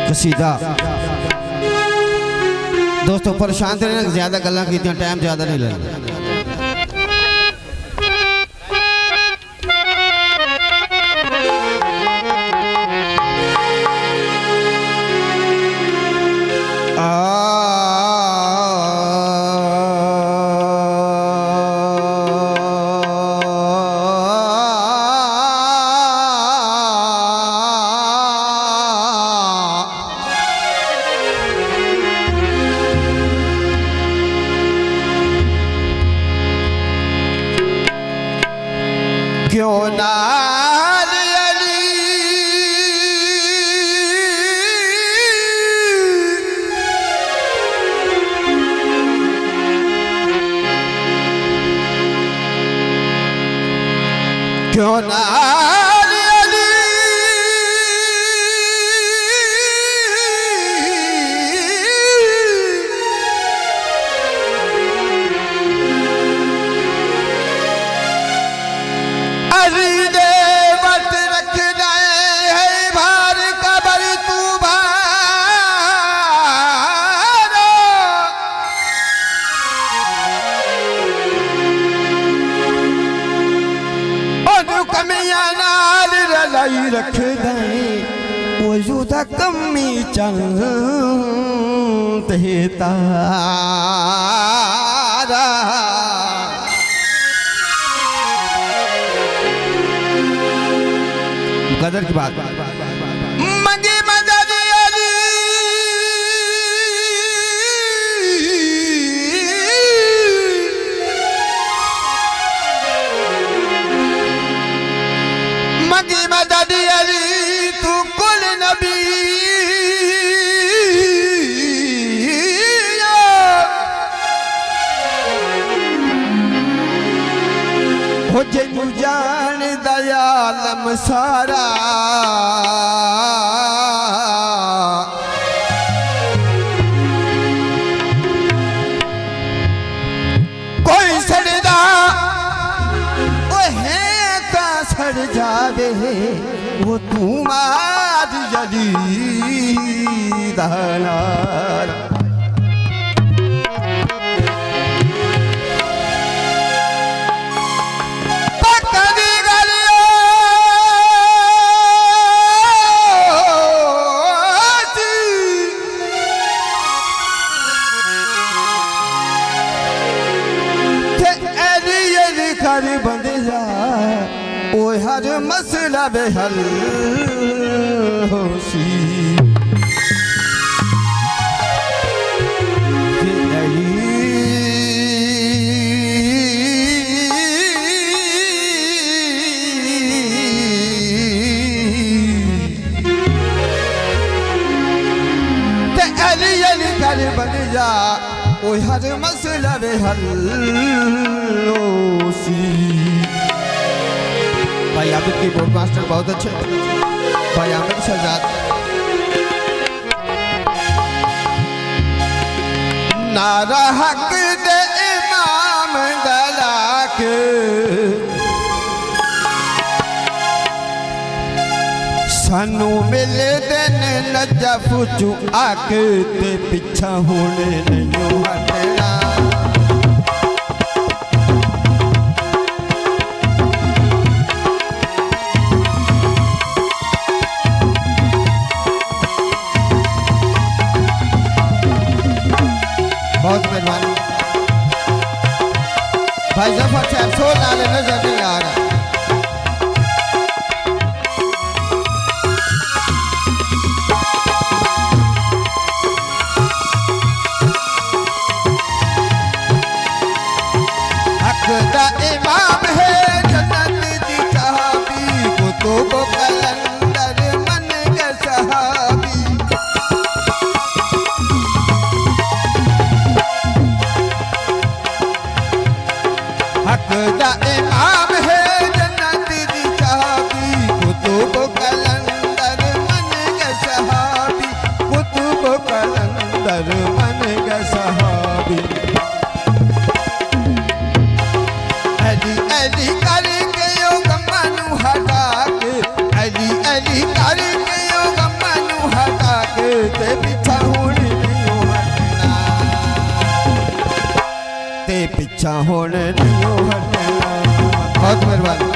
कसीदा दोस्तों परेशान थे ना, ज्यादा गल्लां कीतियां, टाइम ज्यादा नहीं लगना। क्यों ना अली क्यों ना रख दें वो युदा कमी चल देता कदर की बात मंगी मदद अली मंगी मदद अली तू कुल नबी हो जिन्नू जान दयालम सारा कोई सड़दा ओ है का सड़ जावे वो तू मार जली दाना बंद जा ओ हर मसला बेहल होसी ते अली कर बंद जा ओ हर मसला बेहल भाई आबिद की बोर्ड मास्टर बहुत अच्छे, भाई आमिर शहजाद नारा हक दे इमाम गलाक सानू मिले दिन नजफ चू आके ते पिछा होने नहीं हटना बहुत मेहरबानी भाई जफर साहब सो नाले नजर नहीं आ रहा हक दा इमाम है जन्नत दी चाबी कुतुब कलंदर मन के सहाबी हक दा इमाम है जन्नत दी चाबी कुतुब कलंदर मन के सहाबी कुतुब कलंदर मन के सहाबी अली अली करके यो गम्मनू हटा के अली अली करके यो गम्मनू हटा के पिछा होने नहीं हटना। बहुत मेहरबानी।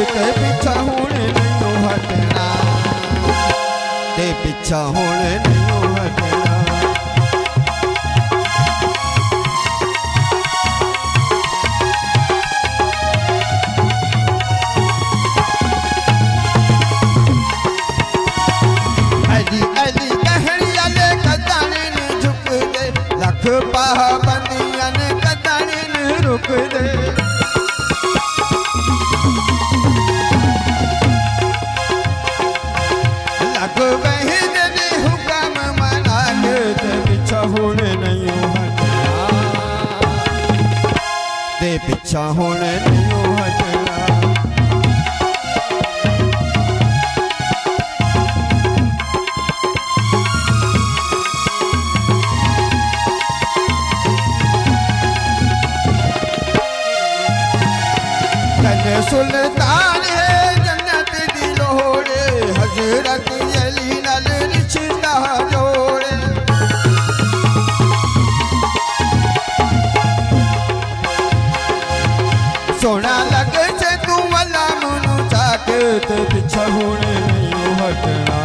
ते पिछा होने नहीं हटना, ते पिछा होने नहीं हटना। अली अली कहड़िया ले कदाने ने झुक दे, लख पाबंदियां ने कदाने ने रुक दे। होने नहीं हटना, ते पिछा होने नहीं हटना। कने सुल्तान है जन्नत दी लोड़े, हजरत अली नाल रिश्ता जोड़े। सोना लगे से तू वाला मुनु जाके, ते पिछा होने नहीं हटना।